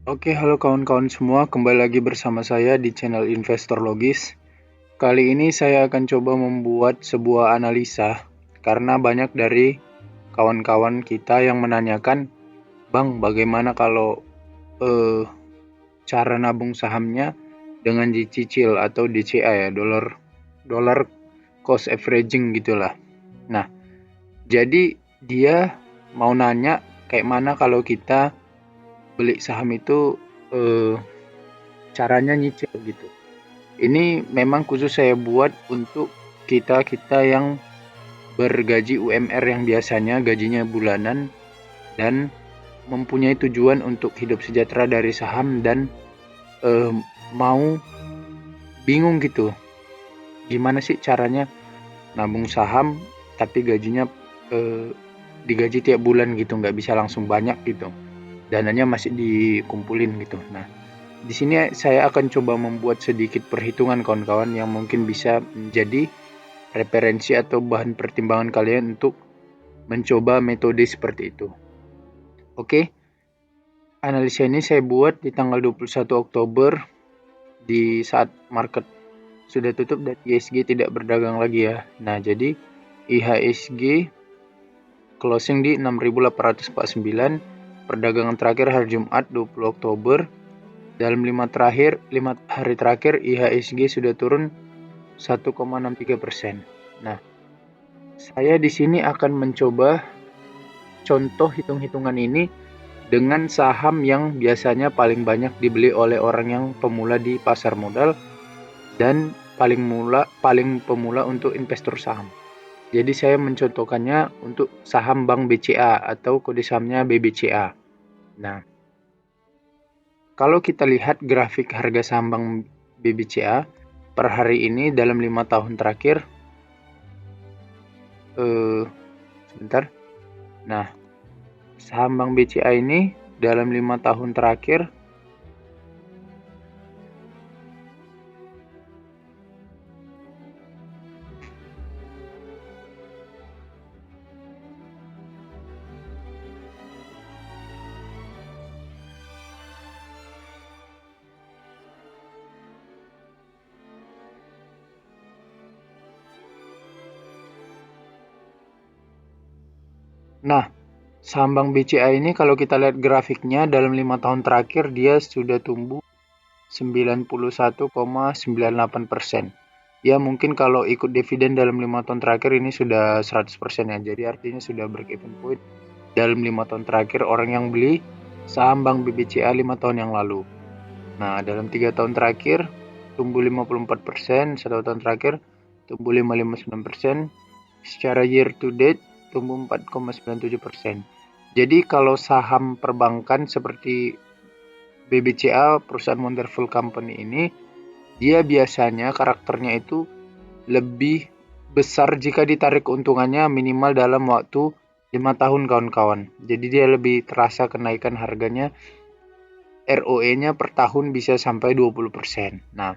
Oke, halo kawan-kawan semua, kembali lagi bersama saya di channel Investor Logis. Kali ini saya akan coba membuat sebuah analisa karena banyak dari kawan-kawan kita yang menanyakan, "Bang, bagaimana kalau eh, cara nabung sahamnya dengan dicicil atau DCA ya, dollar cost averaging gitulah." Nah, jadi dia mau nanya kayak mana kalau kita beli saham itu eh, caranya nyicil gitu. Ini memang khusus saya buat untuk kita-kita yang bergaji UMR yang biasanya gajinya bulanan dan mempunyai tujuan untuk hidup sejahtera dari saham dan eh, mau bingung gitu. Gimana sih caranya nabung saham tapi gajinya eh, digaji tiap bulan gitu, nggak bisa langsung banyak gitu. Dananya masih dikumpulin gitu. Nah, di sini saya akan coba membuat sedikit perhitungan kawan-kawan yang mungkin bisa menjadi referensi atau bahan pertimbangan kalian untuk mencoba metode seperti itu. Oke, analisa ini saya buat di tanggal 21 Oktober di saat market sudah tutup dan IHSG tidak berdagang lagi ya. Nah, jadi IHSG closing di 6.849, perdagangan terakhir hari Jumat 20 Oktober. Dalam 5 hari terakhir IHSG sudah turun 1,63%. Nah, saya di sini akan mencoba contoh hitung-hitungan ini dengan saham yang biasanya paling banyak dibeli oleh orang yang pemula di pasar modal dan paling pemula untuk investor saham. Jadi saya mencontohkannya untuk saham Bank BCA atau kode sahamnya BBCA. Nah, kalau kita lihat grafik harga saham Bank BBCA per hari ini dalam 5 tahun terakhir, sebentar. Nah, saham Bank BCA ini dalam 5 tahun terakhir. Nah, saham Bank BCA ini kalau kita lihat grafiknya dalam 5 tahun terakhir dia sudah tumbuh 91,98%. Ya mungkin kalau ikut dividen dalam 5 tahun terakhir ini sudah 100% ya. Jadi artinya sudah break even point dalam 5 tahun terakhir orang yang beli saham Bank BBCA 5 tahun yang lalu. Nah, dalam 3 tahun terakhir tumbuh 54%, 1 tahun terakhir tumbuh 5,59%, secara year to date tumbuh 4,97%. Jadi kalau saham perbankan seperti BBCA, perusahaan Wonderful Company ini, dia biasanya karakternya itu lebih besar jika ditarik keuntungannya minimal dalam waktu 5 tahun kawan-kawan. Jadi dia lebih terasa kenaikan harganya, ROE-nya per tahun bisa sampai 20%. Nah,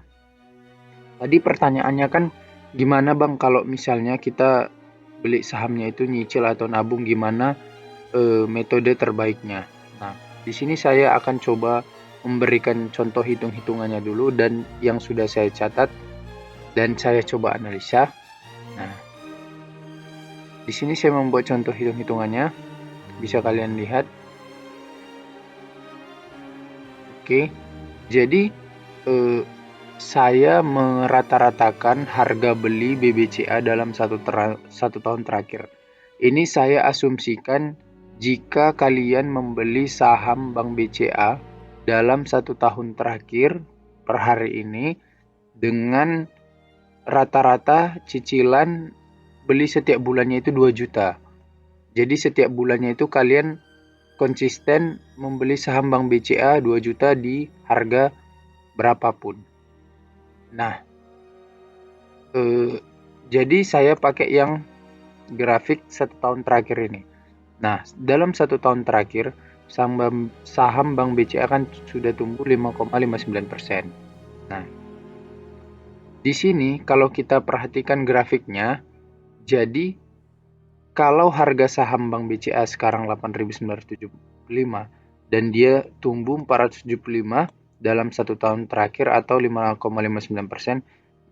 tadi pertanyaannya kan gimana Bang kalau misalnya kita beli sahamnya itu nyicil atau nabung, gimana metode terbaiknya. Nah, di sini saya akan coba memberikan contoh hitung-hitungannya dulu dan yang sudah saya catat dan saya coba analisa. Nah, di sini saya membuat contoh hitung-hitungannya, bisa kalian lihat. Oke, jadi eh, saya merata-ratakan harga beli BBCA dalam satu tahun terakhir. Ini saya asumsikan jika kalian membeli saham Bank BCA dalam 1 tahun terakhir per hari ini dengan rata-rata cicilan beli setiap bulannya itu 2 juta. Jadi setiap bulannya itu kalian konsisten membeli saham Bank BCA 2 juta di harga berapapun. Nah, jadi saya pakai yang grafik 1 tahun terakhir ini. Nah, dalam 1 tahun terakhir saham Bank BCA kan sudah tumbuh 5,59%. Nah, di sini kalau kita perhatikan grafiknya, jadi kalau harga saham Bank BCA sekarang 8.975, dan dia tumbuh 475 dalam 1 tahun terakhir atau 5,59%,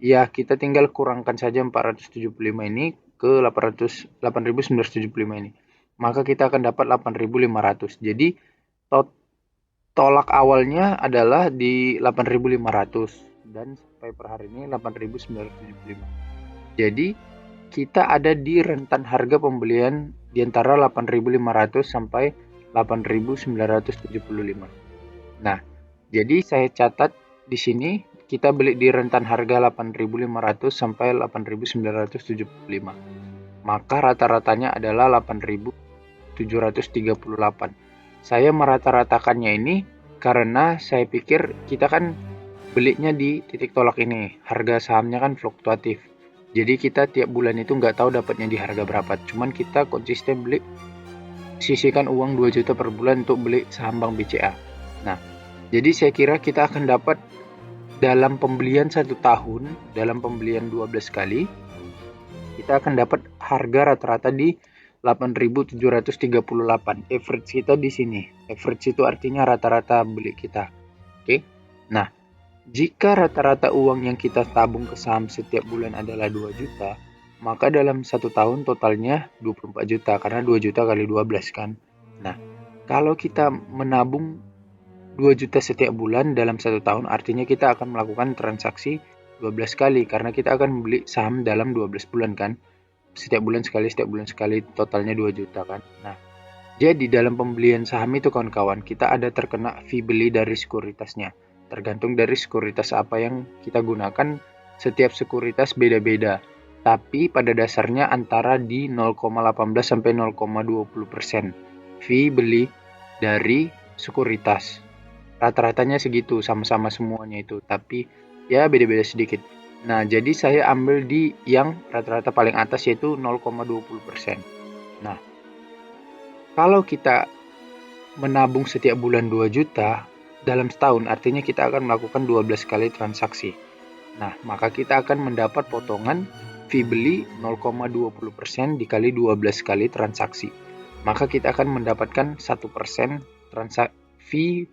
ya kita tinggal kurangkan saja 475 ini ke 8.975 ini. Maka kita akan dapat 8.500. Jadi tolak awalnya adalah di 8.500 dan sampai per hari ini 8.975. Jadi kita ada di rentan harga pembelian di antara 8.500 sampai 8.975. Nah, jadi saya catat di sini kita beli di rentan harga 8.500 sampai 8.975. Maka rata-ratanya adalah 8.738. Saya merata-ratakannya ini karena saya pikir kita kan belinya di titik tolak ini. Harga sahamnya kan fluktuatif. Jadi kita tiap bulan itu nggak tahu dapatnya di harga berapa. Cuman kita konsisten beli, sisihkan uang 2 juta per bulan untuk beli saham Bank BCA. Nah, jadi saya kira kita akan dapat dalam pembelian 1 tahun, dalam pembelian 12 kali, kita akan dapat harga rata-rata di 8.738. Average kita di sini. Average itu artinya rata-rata beli kita. Oke. Nah, jika rata-rata uang yang kita tabung ke saham setiap bulan adalah 2 juta, maka dalam 1 tahun totalnya 24 juta karena 2 juta kali 12 kan. Nah, kalau kita menabung 2 juta setiap bulan dalam 1 tahun, artinya kita akan melakukan transaksi 12 kali karena kita akan membeli saham dalam 12 bulan kan. Setiap bulan sekali, totalnya 2 juta kan. Nah, jadi dalam pembelian saham itu kawan-kawan, kita ada terkena fee beli dari sekuritasnya. Tergantung dari sekuritas apa yang kita gunakan, setiap sekuritas beda-beda. Tapi pada dasarnya antara di 0,18 sampai 0,20% fee beli dari sekuritas. Rata-ratanya segitu, sama-sama semuanya itu. Tapi ya beda-beda sedikit. Nah, jadi saya ambil di yang rata-rata paling atas yaitu 0,20%. Nah, kalau kita menabung setiap bulan 2 juta dalam setahun, artinya kita akan melakukan 12 kali transaksi. Nah, maka kita akan mendapat potongan fee beli 0,20% dikali 12 kali transaksi. Maka kita akan mendapatkan 1% fee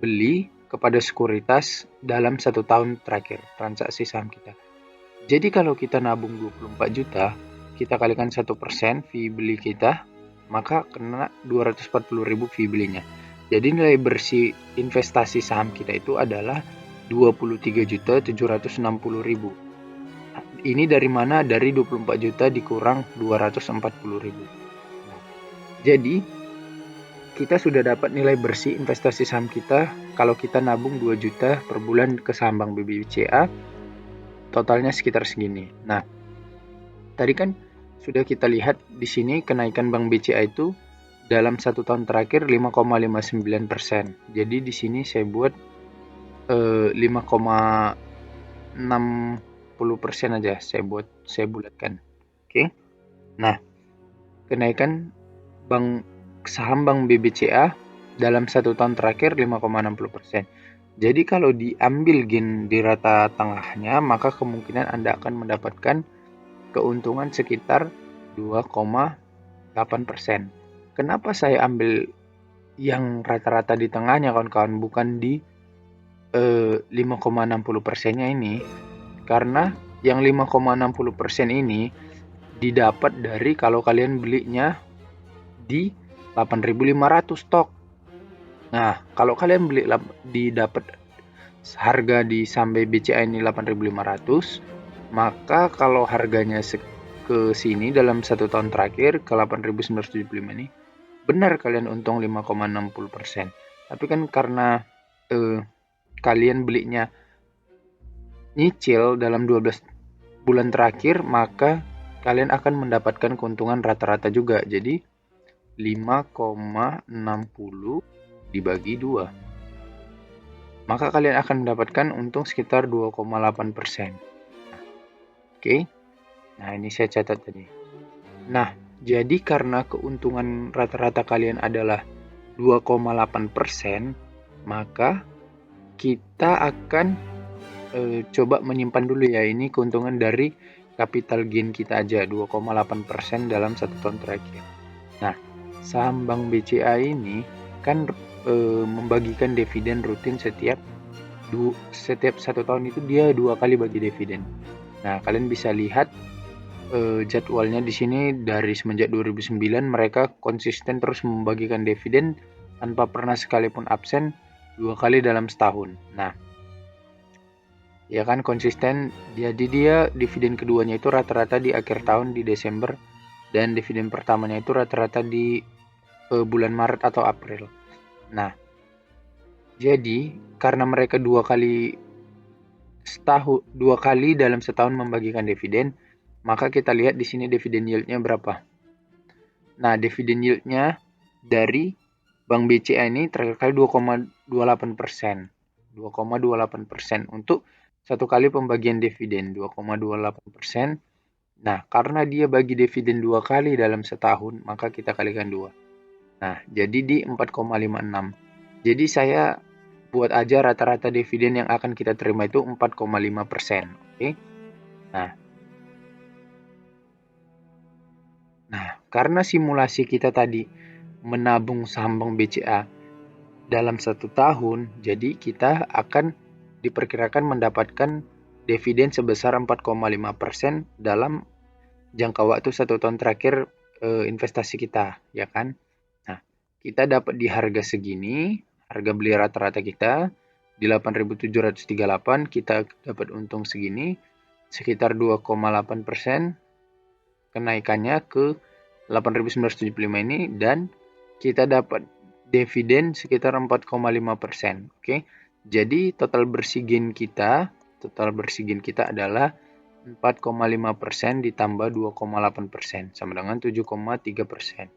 beli kepada sekuritas dalam 1 tahun terakhir transaksi saham kita. Jadi kalau kita nabung 24 juta, kita kalikan 1% fee beli kita, maka kena 240.000 fee belinya. Jadi nilai bersih investasi saham kita itu adalah 23.760.000. Ini dari mana? Dari 24 juta dikurang 240.000. Jadi kita sudah dapat nilai bersih investasi saham kita kalau kita nabung 2 juta per bulan ke saham Bank BCA, totalnya sekitar segini. Nah, tadi kan sudah kita lihat di sini kenaikan Bank BCA itu dalam 1 tahun terakhir 5,59%. Jadi di sini saya buat 5,60% aja saya bulatkan. Oke. Nah, kenaikan saham Bank BBCA dalam 1 tahun terakhir 5,60%. Jadi kalau diambil gain di rata tengahnya, maka kemungkinan Anda akan mendapatkan keuntungan sekitar 2,8%. Kenapa saya ambil yang rata-rata di tengahnya kawan-kawan, bukan di 5,60%-nya ini? Karena yang 5,60% ini didapat dari kalau kalian belinya di 8.500 stok. Nah, kalau kalian beli didapat harga di sampai BCA ini 8.500, maka kalau harganya ke sini dalam 1 tahun terakhir ke 8.975 ini, benar kalian untung 5,60%. Tapi kan karena kalian belinya nyicil dalam 12 bulan terakhir, maka kalian akan mendapatkan keuntungan rata-rata juga. Jadi 5,60 dibagi 2. Maka kalian akan mendapatkan untung sekitar 2,8%. Oke. Nah, ini saya catat tadi. Nah, jadi karena keuntungan rata-rata kalian adalah 2,8%, maka kita akan coba menyimpan dulu ya, ini keuntungan dari capital gain kita aja 2,8% dalam 1 tahun terakhir. Nah, saham Bank BCA ini kan membagikan dividen rutin setiap 1 tahun itu dia 2 kali bagi dividen. Nah, kalian bisa lihat jadwalnya di sini dari semenjak 2009 mereka konsisten terus membagikan dividen tanpa pernah sekalipun absen 2 kali dalam setahun. Nah, ya kan konsisten. Jadi dia dividen keduanya itu rata-rata di akhir tahun di Desember dan dividen pertamanya itu rata-rata di bulan Maret atau April. Nah, jadi karena mereka 2 kali dalam setahun membagikan dividen, maka kita lihat di sini dividen yield-nya berapa. Nah, dividen yield-nya dari Bank BCA ini terakhir kali 2,28%. 2,28% untuk satu kali pembagian dividen, 2,28%. Nah, karena dia bagi dividen 2 kali dalam setahun, maka kita kalikan 2. Nah, jadi di 4,56. Jadi saya buat aja rata-rata dividen yang akan kita terima itu 4,5%. Oke. Nah, karena simulasi kita tadi menabung saham Bank BCA dalam 1 tahun, jadi kita akan diperkirakan mendapatkan dividen sebesar 4,5% dalam jangka waktu 1 tahun terakhir investasi kita, ya kan? Nah, kita dapat di harga segini, harga beli rata-rata kita di 8.738, kita dapat untung segini, sekitar 2,8% kenaikannya ke 8.975 ini, dan kita dapat dividen sekitar 4,5%. Oke. Jadi total bersih gain kita adalah 4,5% ditambah 2,8% sama dengan 7,3%.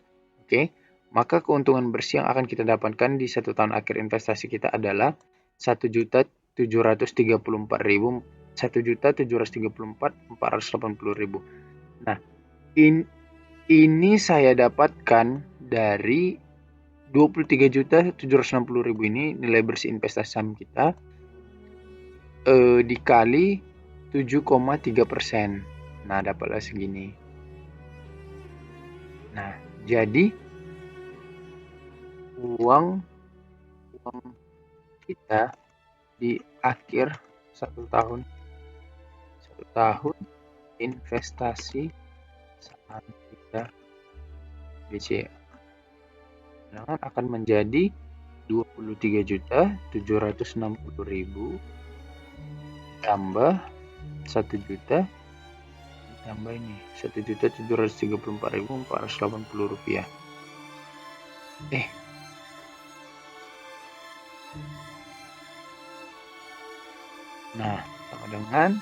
Oke. Maka keuntungan bersih yang akan kita dapatkan di 1 tahun akhir investasi kita adalah 1.734.480.000. Nah, ini saya dapatkan dari 23.760.000 ini nilai bersih investasi saham kita dikali 7,3%. Nah, dapatlah segini. Nah, jadi uang kita di akhir 1 tahun investasi saham kita BCA akan menjadi 23.760.000 tambah 1 juta tambah ini 1.734.480 rupiah. Nah, sama dengan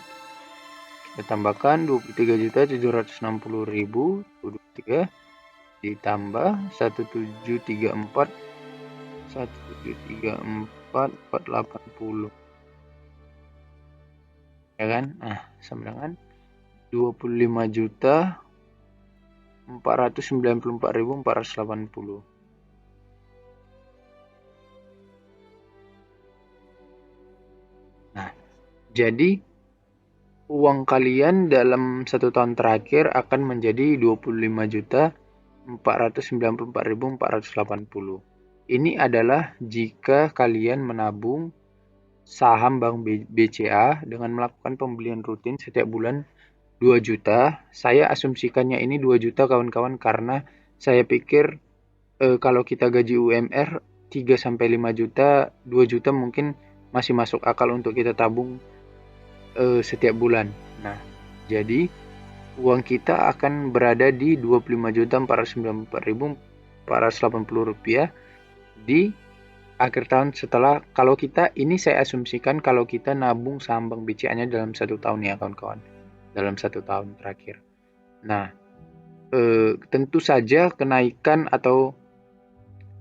kita tambahkan 23.760.000 ditambah 1.734.480, ya kan? Nah, sama dengan 25.494.480. Nah, jadi uang kalian dalam 1 tahun terakhir akan menjadi 25.494.480. Ini adalah jika kalian menabung saham Bank BCA dengan melakukan pembelian rutin setiap bulan 2 juta. Saya asumsikannya ini 2 juta kawan-kawan karena saya pikir kalau kita gaji UMR 3-5 juta, 2 juta mungkin masih masuk akal untuk kita tabung setiap bulan. Nah, jadi uang kita akan berada di 25.494.480 rupiah di akhir tahun setelah, kalau kita, ini saya asumsikan kalau kita nabung saham Bank BCA-nya dalam 1 tahun ya kawan-kawan, dalam 1 tahun terakhir. Nah, tentu saja kenaikan atau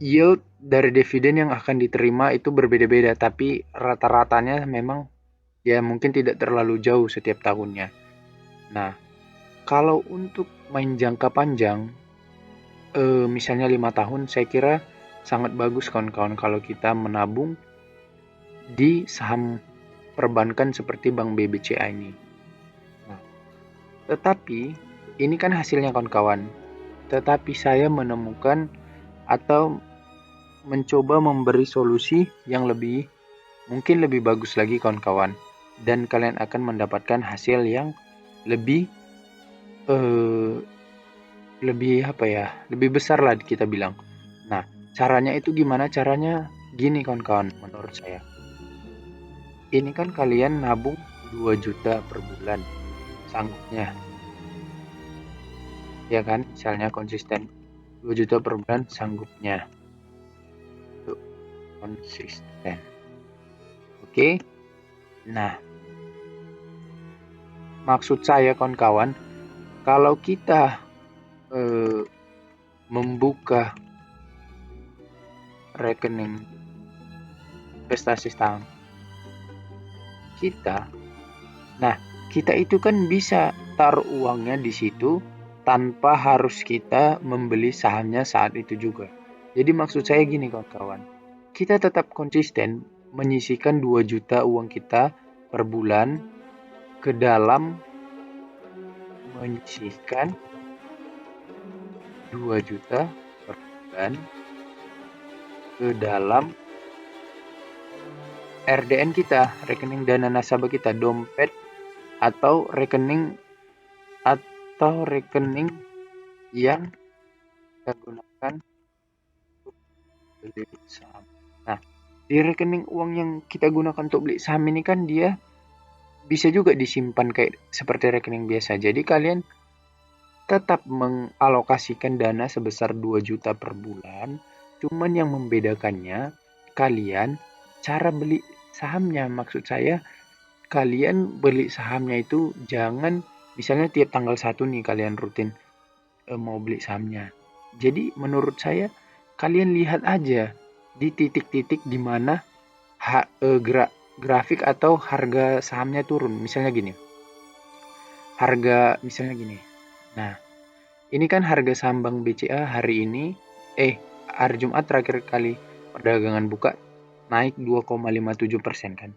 yield dari dividen yang akan diterima itu berbeda-beda, tapi rata-ratanya memang ya mungkin tidak terlalu jauh setiap tahunnya. Nah, kalau untuk main jangka panjang, misalnya 5 tahun, saya kira sangat bagus kawan-kawan kalau kita menabung di saham perbankan seperti Bank BCA ini. Nah, tetapi ini kan hasilnya kawan-kawan. Tetapi saya menemukan atau mencoba memberi solusi yang mungkin lebih bagus lagi kawan-kawan, dan kalian akan mendapatkan hasil yang lebih eh, lebih besar lah kita bilang. Nah, caranya itu gimana? Caranya gini kawan-kawan, menurut saya. Ini kan kalian nabung 2 juta per bulan, sanggupnya, ya kan? Misalnya konsisten 2 juta per bulan sanggupnya. Tuh, konsisten. Oke. Nah, maksud saya kawan-kawan, kalau kita membuka rekening investasi saham kita, nah kita itu kan bisa taruh uangnya di situ tanpa harus kita membeli sahamnya saat itu juga. Jadi maksud saya gini kawan-kawan, kita tetap konsisten menyisihkan 2 juta uang kita per bulan ke dalam menyisihkan 2 juta per bulan ke dalam RDN kita, rekening dana nasabah kita, dompet atau rekening yang kita gunakan untuk beli saham. Nah, di rekening uang yang kita gunakan untuk beli saham ini kan dia bisa juga disimpan kayak seperti rekening biasa. Jadi kalian tetap mengalokasikan dana sebesar 2 juta per bulan, cuman yang membedakannya kalian cara beli sahamnya. Maksud saya, kalian beli sahamnya itu jangan misalnya tiap tanggal 1 nih kalian rutin mau beli sahamnya. Jadi menurut saya kalian lihat aja di titik-titik di mana grafik atau harga sahamnya turun. Misalnya gini. Misalnya gini. Nah, ini kan harga saham Bank BCA hari ini hari Jumat terakhir kali perdagangan buka naik 2,57% kan.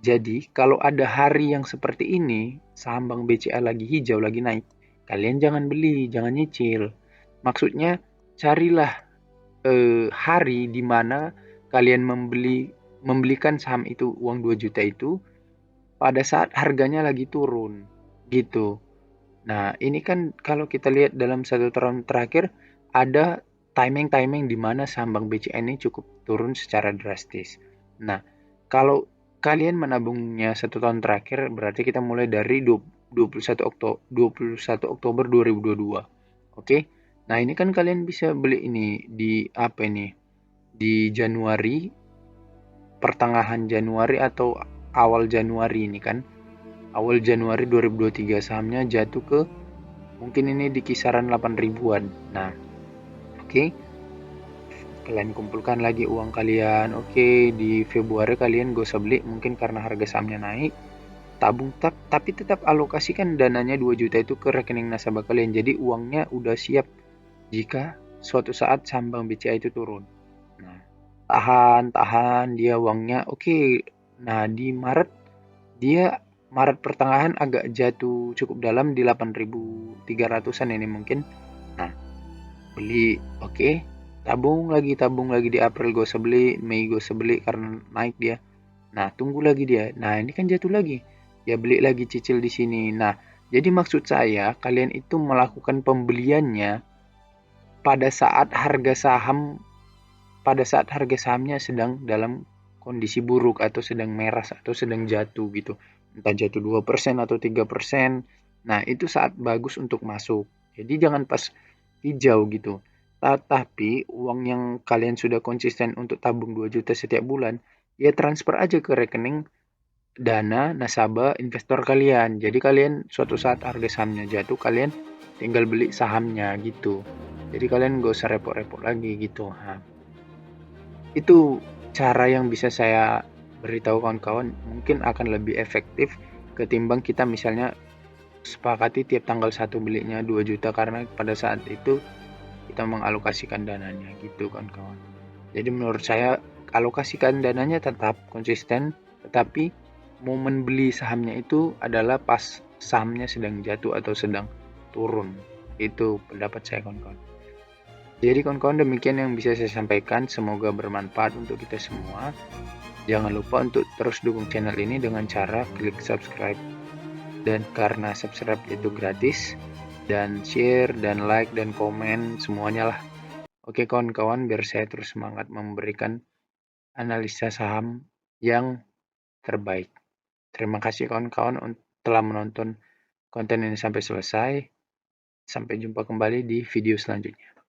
Jadi, kalau ada hari yang seperti ini, saham Bank BCA lagi hijau, lagi naik, kalian jangan beli, jangan nyicil. Maksudnya, carilah hari di mana kalian membelikan saham itu, uang 2 juta itu, pada saat harganya lagi turun. Gitu. Nah, ini kan kalau kita lihat dalam 1 tahun terakhir, ada timing-timing di mana saham Bank BCA ini cukup turun secara drastis. Nah, kalau kalian menabungnya 1 tahun terakhir, berarti kita mulai dari 21 Oktober 2022. Oke? Nah, ini kan kalian bisa beli ini di apa ini? Di Januari, pertengahan Januari atau awal Januari ini kan. Awal Januari 2023 sahamnya jatuh ke mungkin ini di kisaran 8 ribuan. Nah, oke. Kalian kumpulkan lagi uang kalian. Oke, di Februari kalian gak usah beli mungkin karena harga sahamnya naik. Tabung tapi tetap alokasikan dananya 2 juta itu ke rekening nasabah kalian. Jadi uangnya udah siap jika suatu saat saham Bank BCA itu turun. Nah, tahan dia uangnya. Oke. Nah, di Maret pertengahan agak jatuh cukup dalam di 8.300-an ini mungkin. Nah, beli, oke. Tabung lagi di April gue beli, Mei gue beli karena naik dia. Nah, tunggu lagi dia. Nah, ini kan jatuh lagi. Ya beli lagi cicil di sini. Nah, jadi maksud saya kalian itu melakukan pembeliannya pada saat harga sahamnya sedang dalam kondisi buruk atau sedang merah atau sedang jatuh gitu. Entah jatuh 2% atau 3%. Nah, itu saat bagus untuk masuk. Jadi jangan pas hijau gitu. Tapi uang yang kalian sudah konsisten untuk tabung 2 juta setiap bulan, ya transfer aja ke rekening dana nasabah investor kalian. Jadi kalian suatu saat harga sahamnya jatuh, kalian tinggal beli sahamnya gitu. Jadi kalian gak usah repot-repot lagi gitu. Nah, itu cara yang bisa saya beritahu kawan-kawan, mungkin akan lebih efektif ketimbang kita misalnya sepakati tiap tanggal 1 belinya 2 juta karena pada saat itu kita mengalokasikan dananya gitu kan kawan. Jadi menurut saya alokasikan dananya tetap konsisten, tetapi momen beli sahamnya itu adalah pas sahamnya sedang jatuh atau sedang turun. Itu pendapat saya kawan-kawan. Jadi kawan-kawan, demikian yang bisa saya sampaikan, semoga bermanfaat untuk kita semua. Jangan lupa untuk terus dukung channel ini dengan cara klik subscribe, dan karena subscribe itu gratis, dan share dan like dan komen semuanya lah. Oke kawan-kawan, biar saya terus semangat memberikan analisa saham yang terbaik. Terima kasih kawan-kawan telah menonton konten ini sampai selesai. Sampai jumpa kembali di video selanjutnya.